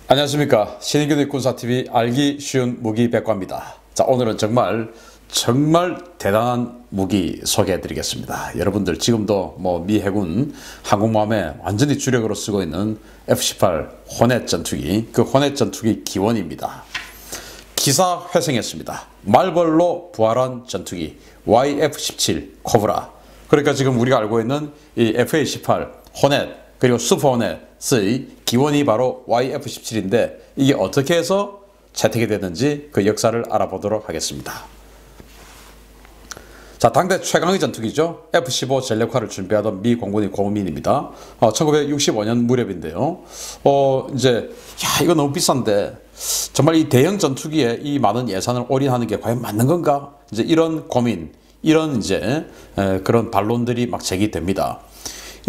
안녕하십니까. 신인균의 군사TV 알기 쉬운 무기 백과입니다. 자, 오늘은 정말 대단한 무기 소개해 드리겠습니다. 여러분들 지금도 미 해군 항공모함에 완전히 주력으로 쓰고 있는 F-18 호넷 전투기, 그 호넷 전투기 기원입니다. 기사 회생했습니다. 말벌로 부활한 전투기 YF-17 코브라. 그러니까 지금 우리가 알고 있는 이 FA-18 호넷 그리고 슈퍼 호넷의 기원이 바로 YF-17인데 이게 어떻게 해서 채택이 됐는지 그 역사를 알아보도록 하겠습니다. 자, 당대 최강의 전투기죠. F-15 전력화를 준비하던 미 공군의 고민입니다. 1965년 무렵인데요. 이거 너무 비싼데 정말 이 대형 전투기에 이 많은 예산을 올인하는 게 과연 맞는 건가? 이제 이런 고민, 이런 그런 반론들이 막 제기됩니다.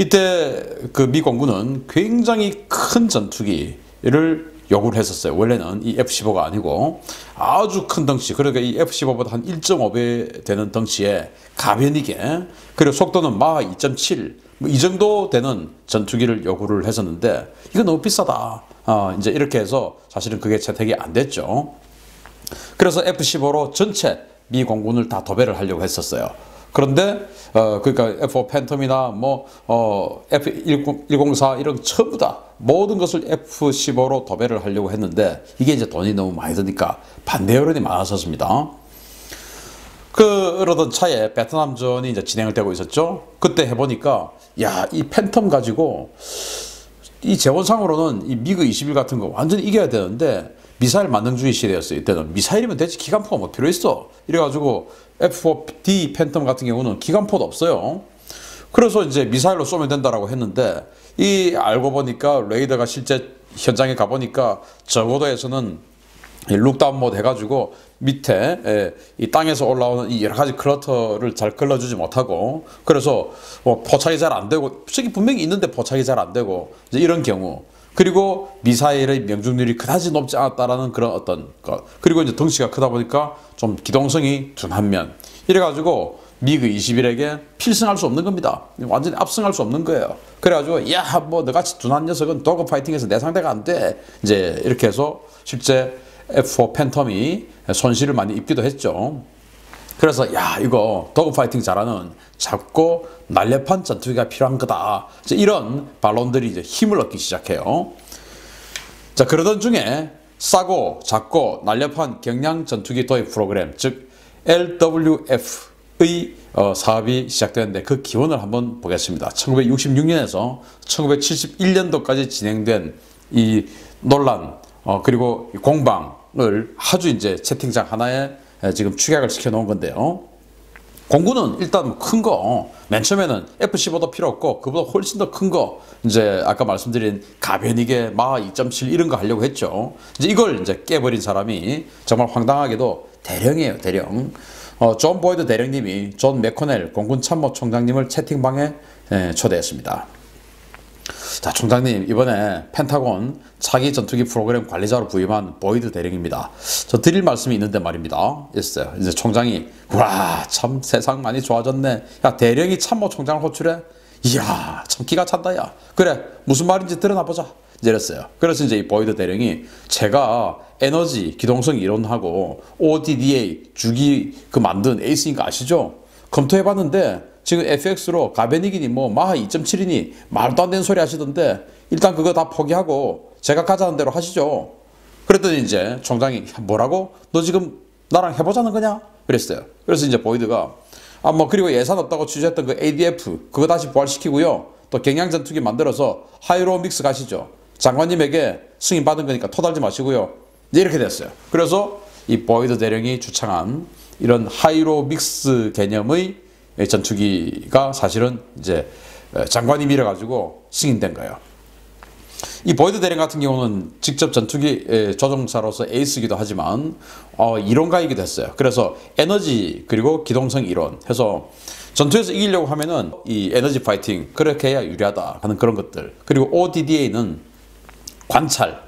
이때 그 미 공군은 굉장히 큰 전투기를 요구를 했었어요. 원래는 이 F-15가 아니고 아주 큰 덩치, 그러니까 이 F-15보다 한 1.5배 되는 덩치에 가변이게, 그리고 속도는 마하 2.7, 이 정도 되는 전투기를 요구를 했었는데 이거 너무 비싸다. 이제 이렇게 해서 사실은 그게 채택이 안 됐죠. 그래서 F-15로 전체 미 공군을 다 도배를 하려고 했었어요. 그런데 그러니까 F-5 팬텀이나 F-104 이런 전부 다 모든 것을 F-15로 도배를 하려고 했는데 이게 이제 돈이 너무 많이 드니까 반대 여론이 많았었습니다. 그러던 차에 베트남전이 이제 진행을 되고 있었죠. 그때 해보니까 이 팬텀 가지고 이 재원상으로는 이 미그 21 같은 거 완전히 이겨야 되는데 미사일 만능주의 시대였어요. 이때는 미사일이면 되지 기관포가 뭐 필요 있어. 이래가지고 F-4D 팬텀 같은 경우는 기관포도 없어요. 그래서 이제 미사일로 쏘면 된다라고 했는데 이 알고 보니까 레이더가 실제 현장에 가보니까 저고도에서는 룩다운 모드 해가지고 밑에 이 땅에서 올라오는 이 여러 가지 클러터를 잘 걸러주지 못하고, 그래서 포착이 잘 안 되고, 저기 분명히 있는데 포착이 잘 안 되고, 이제 이런 경우, 그리고 미사일의 명중률이 그다지 높지 않았다라는 그런 어떤 것, 그리고 이제 덩치가 크다 보니까 좀 기동성이 둔한 면, 이래가지고 미그 21에게 필승할 수 없는 겁니다. 완전히 압승할 수 없는 거예요. 그래가지고 너같이 둔한 녀석은 도그 파이팅에서 내 상대가 안 돼. 이제 이렇게 해서 실제 F-4 팬텀이 손실을 많이 입기도 했죠. 그래서 이거 도그 파이팅 잘하는 작고 날렵한 전투기가 필요한 거다. 이제 이런 반론들이 이제 힘을 얻기 시작해요. 자, 그러던 중에 싸고 작고 날렵한 경량 전투기 도입 프로그램, 즉 LWF의 사업이 시작되는데 그 기원을 한번 보겠습니다. 1966년에서 1971년도까지 진행된 이 논란, 그리고 공방을 아주 이제 채팅창 하나에 지금 축약을 시켜 놓은 건데요. 공군은 일단 큰 거, 맨 처음에는 F-15도 필요 없고 그보다 훨씬 더 큰 거, 이제 아까 말씀드린 가변이게 마하 2.7 이런 거 하려고 했죠. 이제 이걸 이제 깨버린 사람이 정말 황당하게도 대령이에요, 대령. 존 보이드 대령님이 존 맥코넬 공군 참모총장님을 채팅방에 초대했습니다. 자, 총장님, 이번에 펜타곤 차기 전투기 프로그램 관리자로 부임한 보이드 대령입니다. 저 드릴 말씀이 있는데 말입니다. 있어요. 이제 총장이 참 세상 많이 좋아졌네. 대령이 참모 총장을 호출해? 이야, 참 기가 찬다. 그래, 무슨 말인지 드러나 보자. 이랬어요. 그래서 이제 이 보이드 대령이 제가 에너지 기동성 이론하고 ODDA 주기 만든 에이스인 거 아시죠? 검토해봤는데 지금 FX로 가변이기니 마하 2.7이니 말도 안 되는 소리 하시던데 일단 그거 다 포기하고 제가 가자는 대로 하시죠. 그랬더니 이제 총장이 뭐라고? 너 지금 나랑 해보자는 거냐? 그랬어요. 그래서 이제 보이드가 그리고 예산 없다고 취재했던 그 ADF 그거 다시 부활시키고요. 또 경량 전투기 만들어서 하이로 믹스 가시죠. 장관님에게 승인 받은 거니까 토달지 마시고요. 이제 이렇게 됐어요. 그래서 이 보이드 대령이 주창한 이런 하이로 믹스 개념의 전투기가 사실은 이제 장관이 밀어가지고 승인된 거예요. 이 보이드 대령 같은 경우는 직접 전투기 조종사로서 에이스이기도 하지만 이론가이기도 했어요. 그래서 에너지 그리고 기동성 이론 해서 전투에서 이기려고 하면은 이 에너지 파이팅 그렇게 해야 유리하다 하는 그런 것들, 그리고 ODDA는 관찰,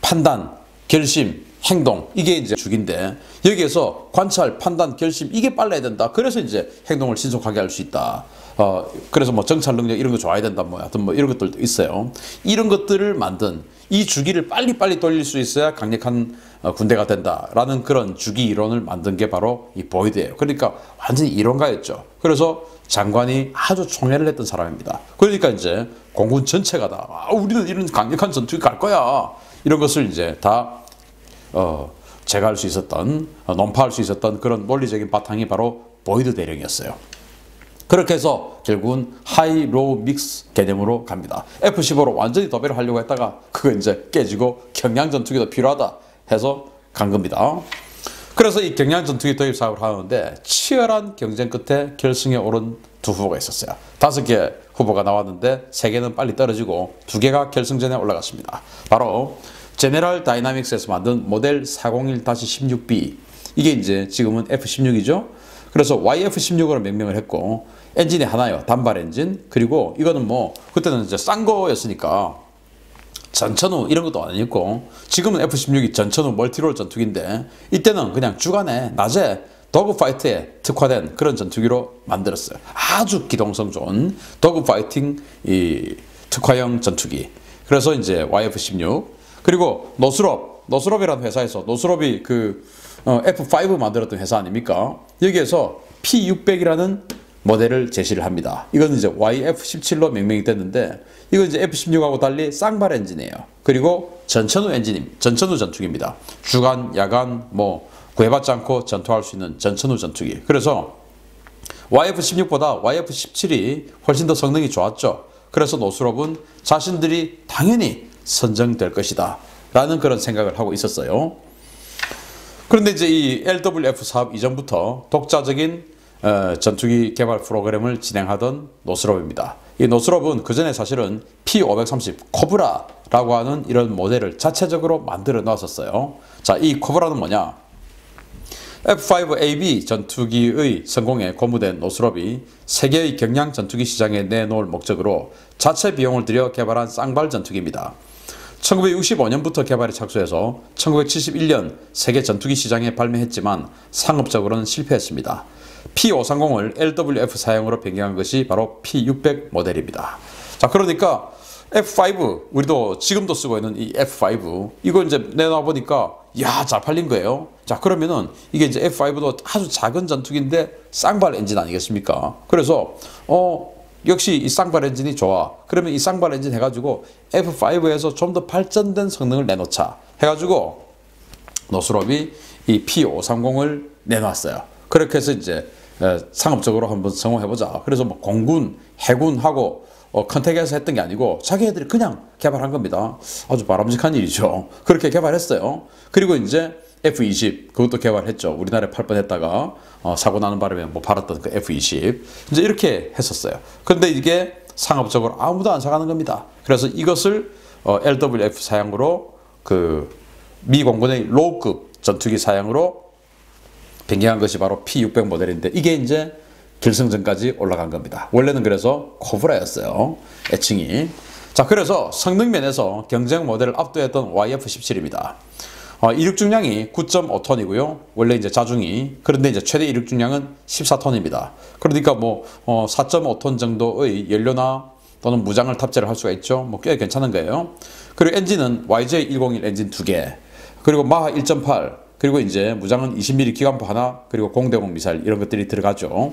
판단, 결심, 행동, 이게 이제 주기인데 여기에서 관찰, 판단, 결심 이게 빨라야 된다. 그래서 이제 행동을 신속하게 할 수 있다. 그래서 뭐 정찰 능력 이런 거 좋아야 된다, 뭐 하여튼 뭐 이런 것들도 있어요. 이런 것들을 만든 이 주기를 빨리빨리 돌릴 수 있어야 강력한 군대가 된다라는 그런 주기 이론을 만든 게 바로 이 보이드예요. 그러니까 완전히 이론가였죠. 그래서 장관이 아주 총애를 했던 사람입니다. 그러니까 이제 공군 전체가 다 우리는 이런 강력한 전투기 갈 거야, 이런 것을 이제 다 제거할 수 있었던, 논파할 수 있었던 그런 논리적인 바탕이 바로 보이드 대령이었어요. 그렇게 해서 결국은 하이, 로우, 믹스 개념으로 갑니다. F-15로 완전히 도배를 하려고 했다가 그거 이제 깨지고 경량 전투기도 필요하다 해서 간 겁니다. 그래서 이 경량 전투기 도입 사업을 하는데 치열한 경쟁 끝에 결승에 오른 두 후보가 있었어요. 5개 후보가 나왔는데 3개는 빨리 떨어지고 2개가 결승전에 올라갔습니다. 바로 제네럴 다이나믹스에서 만든 모델 401-16B, 이게 이제 지금은 F-16이죠. 그래서 YF-16으로 명명을 했고 엔진이 하나요, 단발 엔진. 그리고 이거는 뭐 그때는 이제 싼 거였으니까 전천후 이런 것도 아니었고, 지금은 F-16이 전천후 멀티롤 전투기인데 이때는 그냥 주간에 낮에 도그파이트에 특화된 그런 전투기로 만들었어요. 아주 기동성 좋은 도그파이팅 이 특화형 전투기. 그래서 이제 YF-16. 그리고 노스롭이라는 회사에서, 노스롭이 그 F5 만들었던 회사 아닙니까? 여기에서 P600이라는 모델을 제시를 합니다. 이건 이제 YF-17로 명명이 됐는데 이건 이제 F-16하고 달리 쌍발 엔진이에요. 그리고 전천후 전천후 전투기입니다. 주간, 야간 뭐 구애받지 않고 전투할 수 있는 전천후 전투기. 그래서 YF-16보다 YF-17이 훨씬 더 성능이 좋았죠. 그래서 노스롭은 자신들이 당연히 선정될 것이다 라는 그런 생각을 하고 있었어요. 그런데 이제 이 LWF 사업 이전부터 독자적인 전투기 개발 프로그램을 진행하던 노스롭입니다. 이 노스롭은 그 전에 사실은 P530 코브라라고 하는 이런 모델을 자체적으로 만들어 놨었어요. 자, 이 코브라는 뭐냐? F5AB 전투기의 성공에 고무된 노스롭이 세계의 경량 전투기 시장에 내놓을 목적으로 자체 비용을 들여 개발한 쌍발 전투기입니다. 1965년부터 개발에 착수해서 1971년 세계 전투기 시장에 발매했지만 상업적으로는 실패했습니다. P530을 LWF 사양으로 변경한 것이 바로 P600 모델입니다. 자, 그러니까 F5, 우리도 지금도 쓰고 있는 이 F5, 이거 이제 내놔 보니까 야, 잘 팔린 거예요. 자, 그러면은 이게 이제 F5도 아주 작은 전투기인데 쌍발 엔진 아니겠습니까? 그래서 역시 이 쌍발 엔진이 좋아. 그러면 이 쌍발 엔진 해가지고 F5에서 좀 더 발전된 성능을 내놓자 해가지고 노스롭이 이 P530을 내놨어요. 그렇게 해서 이제 상업적으로 한번 성공해보자. 그래서 뭐 공군, 해군하고 컨택해서 했던 게 아니고 자기네들이 그냥 개발한 겁니다. 아주 바람직한 일이죠. 그렇게 개발했어요. 그리고 이제 F-20 그것도 개발했죠. 우리나라에 팔 뻔했다가 사고 나는 바람에 뭐 팔았던 그 F-20 이제 이렇게 했었어요. 그런데 이게 상업적으로 아무도 안 사가는 겁니다. 그래서 이것을 LWF 사양으로 그 미 공군의 로우급 전투기 사양으로 변경한 것이 바로 P600 모델인데 이게 이제 결승전까지 올라간 겁니다. 원래는 그래서 코브라였어요, 애칭이. 자, 그래서 성능 면에서 경쟁 모델을 압도했던 YF-17입니다. 이륙 중량이 9.5톤이고요. 원래 이제 자중이. 그런데 이제 최대 이륙 중량은 14톤입니다. 그러니까 뭐 4.5톤 정도의 연료나 또는 무장을 탑재를 할 수가 있죠. 뭐 꽤 괜찮은 거예요. 그리고 엔진은 YJ101 엔진 2개, 그리고 마하 1.8, 그리고 이제 무장은 20mm 기관포 하나, 그리고 공대공 미사일 이런 것들이 들어가죠.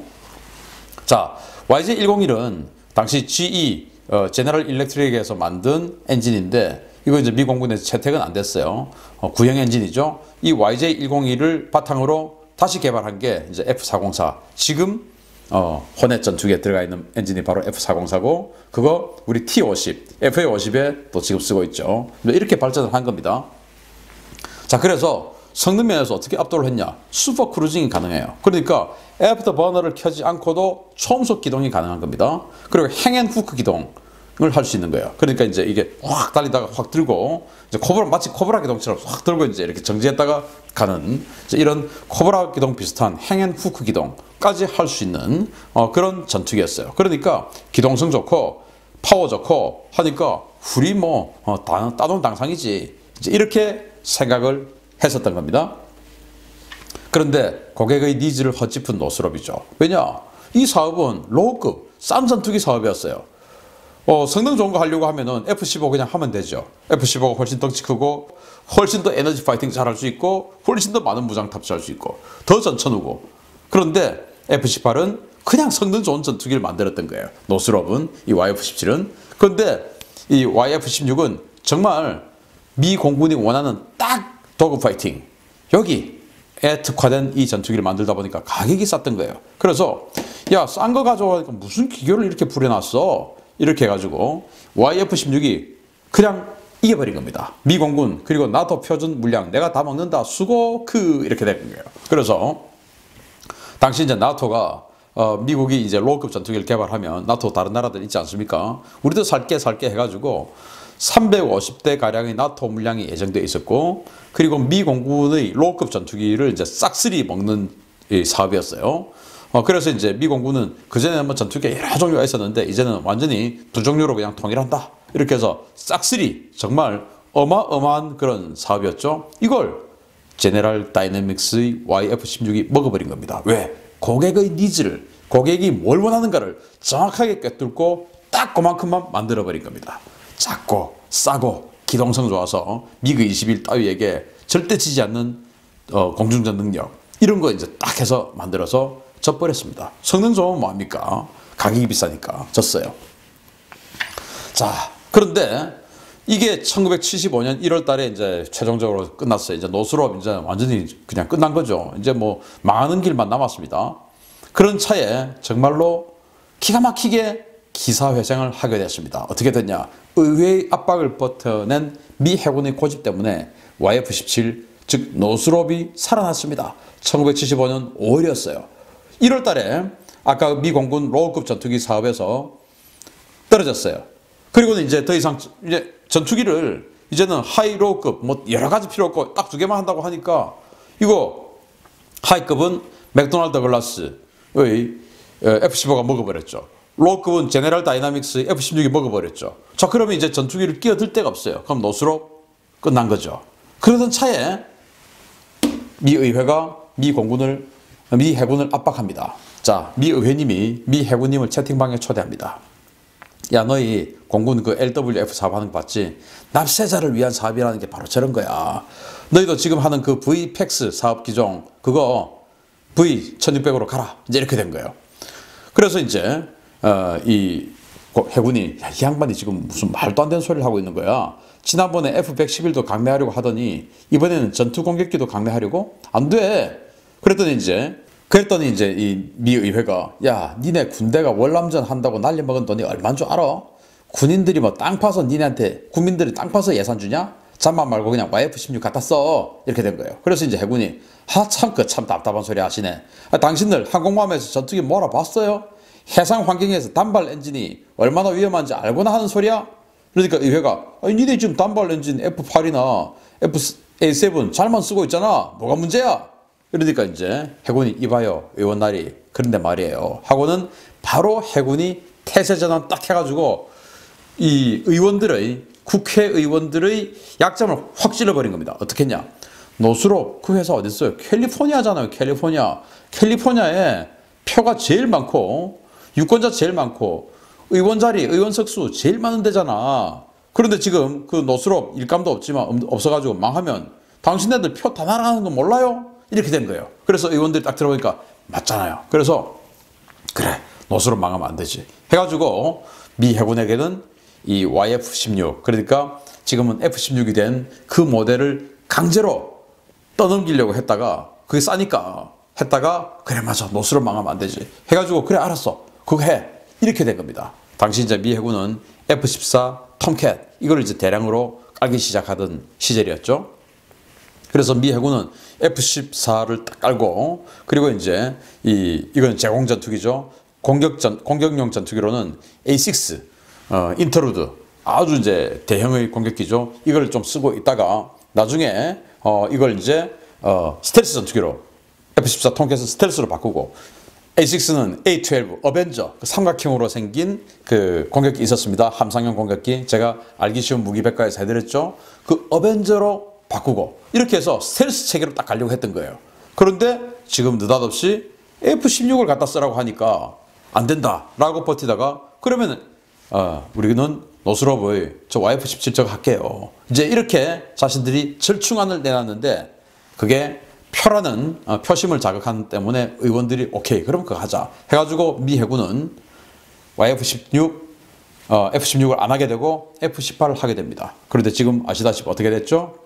자, YJ101은 당시 GE 제너럴 일렉트릭에서 만든 엔진인데 이거 이제 미 공군에서 채택은 안 됐어요. 구형 엔진이죠. 이 YJ101을 바탕으로 다시 개발한 게 이제 F404. 지금 호넷 전투기에 들어가 있는 엔진이 바로 F404고 그거 우리 T50, FA50에 또 지금 쓰고 있죠. 이렇게 발전을 한 겁니다. 자, 그래서 성능 면에서 어떻게 압도를 했냐? 슈퍼 크루징이 가능해요. 그러니까 애프터 버너를 켜지 않고도 초음속 기동이 가능한 겁니다. 그리고 행앤후크 기동을 할 수 있는 거예요. 그러니까 이제 이게 확 달리다가 확 들고 이제 마치 코브라 기동처럼 확 들고 이제 이렇게 정지했다가 가는 이런 코브라 기동 비슷한 행앤후크 기동까지 할 수 있는 그런 전투기였어요. 그러니까 기동성 좋고 파워 좋고 하니까 우리 뭐 따동당상이지 이제 이렇게 생각을 했었던 겁니다. 그런데 고객의 니즈를 헛짚은 노스롭이죠. 왜냐? 이 사업은 로우급 싼 전투기 사업이었어요. 성능 좋은 거 하려고 하면은 F-15 그냥 하면 되죠. F-15가 훨씬 덩치 크고 훨씬 더 에너지 파이팅 잘할 수 있고 훨씬 더 많은 무장 탑재할 수 있고 더 전천후고. 그런데 F-18은 그냥 성능 좋은 전투기를 만들었던 거예요. 노스롭은, 이 YF-17은. 그런데 이 YF-16은 정말 미 공군이 원하는 딱 도그 파이팅, 여기에 특화된 이 전투기를 만들다 보니까 가격이 쌌던 거예요. 그래서 야, 싼 거 가져가니까 무슨 기교를 이렇게 부려놨어, 이렇게 해가지고 YF-16이 그냥 이겨버린 겁니다. 미 공군 그리고 나토 표준 물량 내가 다 먹는다, 수고 이렇게 된 거예요. 그래서 당시 이제 나토가 미국이 이제 로우급 전투기를 개발하면 나토 다른 나라들 있지 않습니까? 우리도 살게 해가지고 350대 가량의 나토 물량이 예정되어 있었고, 그리고 미 공군의 로우급 전투기를 이제 싹쓸이 먹는 이 사업이었어요. 그래서 이제 미 공군은 그전에는 뭐 전투기가 여러 종류가 있었는데 이제는 완전히 두 종류로 그냥 통일한다, 이렇게 해서 싹쓸이 정말 어마어마한 그런 사업이었죠. 이걸 제네럴 다이내믹스의 YF-16이 먹어버린 겁니다. 왜? 고객의 니즈를, 고객이 뭘 원하는가를 정확하게 꿰뚫고 딱 그만큼만 만들어버린 겁니다. 작고 싸고 기동성 좋아서 미그 21 따위에게 절대 지지 않는 공중전 능력, 이런 거 이제 딱 해서 만들어서 져버렸습니다. 성능 좋으면 뭐합니까? 가격이 비싸니까 졌어요. 자, 그런데 이게 1975년 1월 달에 이제 최종적으로 끝났어요. 이제 노스롭 이제 완전히 그냥 끝난 거죠. 이제 뭐 많은 길만 남았습니다. 그런 차에 정말로 기가 막히게 기사회생을 하게 됐습니다. 어떻게 됐냐? 의회의 압박을 버텨낸 미 해군의 고집 때문에 YF-17, 즉 노스롭이 살아났습니다. 1975년 5월이었어요. 1월 달에 아까 미 공군 로우급 전투기 사업에서 떨어졌어요. 그리고는 이제 더 이상 이제 전투기를 이제는 하이로우급 뭐 여러 가지 필요 없고 딱 두 개만 한다고 하니까 이거 하이급은 맥도날드 더글라스의 F-15가 먹어버렸죠. 로우급은 제네럴 다이나믹스의 F-16이 먹어버렸죠. 자, 그러면 이제 전투기를 끼어들 데가 없어요. 그럼 노스로 끝난 거죠. 그러던 차에 미 의회가 미 해군을 압박합니다. 자, 미 의회님이 미 해군님을 채팅방에 초대합니다. 야, 너희 공군 그 LWF 사업 하는 거 봤지? 납세자를 위한 사업이라는 게 바로 저런 거야. 너희도 지금 하는 그 VPEX 사업 기종 그거 V1600으로 가라. 이제 이렇게 된 거예요. 그래서 이제 이 해군이 야, 이 양반이 지금 무슨 말도 안 되는 소리를 하고 있는 거야. 지난번에 F-111도 강매하려고 하더니 이번에는 전투 공격기도 강매하려고? 안 돼. 그랬더니 이제 이 미 의회가 야, 니네 군대가 월남전 한다고 난리 먹은 돈이 얼마인 줄 알아? 군인들이 뭐 땅 파서 니네한테 국민들이 땅 파서 예산 주냐? 잠만 말고 그냥 YF-16 갖다 써. 이렇게 된 거예요. 그래서 이제 해군이 참 답답한 소리 하시네. 당신들 항공모함에서 전투기 몰아봤어요? 해상 환경에서 단발 엔진이 얼마나 위험한지 알고나 하는 소리야? 그러니까 의회가 아니, 니네 지금 단발 엔진 F8이나 F-A7 잘만 쓰고 있잖아. 뭐가 문제야? 그러니까 이제 해군이 이봐요 의원날이 그런데 말이에요 하고는 바로 해군이 태세전환 딱 해가지고 이 국회의원들의 약점을 확 찔러버린 겁니다. 어떻게 했냐? 노스롭 그 회사 어디 있어요? 캘리포니아잖아요. 캘리포니아에 표가 제일 많고 유권자 제일 많고 의원 자리, 의원 석수 제일 많은 데잖아. 그런데 지금 그 노스롭 일감도 없어가지고 망하면 당신네들 표 다 날아가는 거 몰라요? 이렇게 된 거예요. 그래서 의원들이 딱 들어보니까 맞잖아요. 그래서 그래, 노스롭 망하면 안 되지 해가지고 미 해군에게는 이 YF-16, 그러니까 지금은 F-16이 된 그 모델을 강제로 떠넘기려고 했다가 그게 싸니까 했다가 그래 맞아, 노스롭 망하면 안 되지 해가지고 그래 알았어 그거 해, 이렇게 된 겁니다. 당시 이제 미 해군은 F-14 톰캣 이걸 이제 대량으로 깔기 시작하던 시절이었죠. 그래서 미 해군은 F-14를 딱 깔고 그리고 이제 이건 제공 전투기죠. 공격용 전투기로는 A6 인터루드 아주 이제 대형의 공격기죠. 이걸 좀 쓰고 있다가 나중에 이걸 이제 스텔스 전투기로 F-14 톰캣은 스텔스로 바꾸고 A6는 A12 어벤저 그 삼각형으로 생긴 그 공격기 있었습니다. 함상형 공격기 제가 알기 쉬운 무기백과에서 해드렸죠. 그 어벤저로 바꾸고 이렇게 해서 스텔스 체계로 딱 가려고 했던 거예요. 그런데 지금 느닷없이 F-16을 갖다 쓰라고 하니까 안 된다라고 버티다가 그러면 우리는 노스롭의 저 YF-17 저거 할게요. 이제 이렇게 자신들이 절충안을 내놨는데 그게 표라는 표심을 자극하는 때문에 의원들이 오케이 그럼 그거 하자 해가지고 미 해군은 YF-16 F-16을 안 하게 되고 F-18을 하게 됩니다. 그런데 지금 아시다시피 어떻게 됐죠?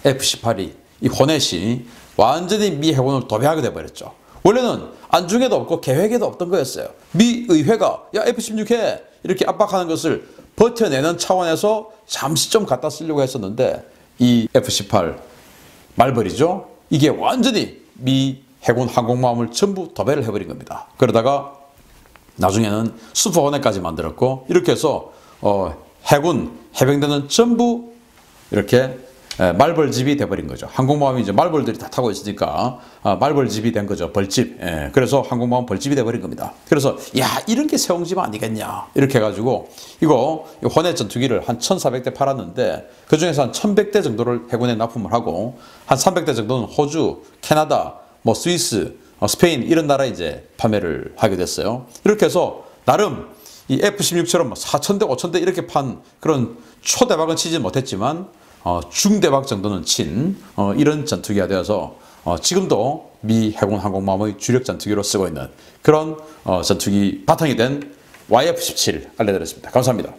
F-18이 이 호넷이 완전히 미 해군을 도배하게 돼버렸죠. 원래는 안중에도 없고 계획에도 없던 거였어요. 미 의회가 야 F-16 해 이렇게 압박하는 것을 버텨내는 차원에서 잠시 좀 갖다 쓰려고 했었는데 이 F-18 말벌이죠. 이게 완전히 미 해군 항공모함을 전부 도배를 해버린 겁니다. 그러다가 나중에는 슈퍼 호넷까지 만들었고 이렇게 해서 해군 해병대는 전부 이렇게 말벌집이 돼버린 거죠. 항공모함이 이제 말벌들이 다 타고 있으니까 말벌집이 된 거죠. 벌집. 그래서 항공모함 벌집이 돼버린 겁니다. 그래서 야 이런 게 세옹집 아니겠냐 이렇게 해가지고 이거 호넷 전투기를 한 1,400대 팔았는데 그 중에서 한 1,100대 정도를 해군에 납품을 하고 한 300대 정도는 호주, 캐나다, 뭐 스위스, 스페인 이런 나라에 이제 판매를 하게 됐어요. 이렇게 해서 나름 이 F-16처럼 4,000대, 5,000대 이렇게 판 그런 초대박은 치지 못했지만 중대박 정도는 친 이런 전투기가 되어서 지금도 미 해군 항공모함의 주력 전투기로 쓰고 있는 그런 전투기 바탕이 된 YF-17 알려드렸습니다. 감사합니다.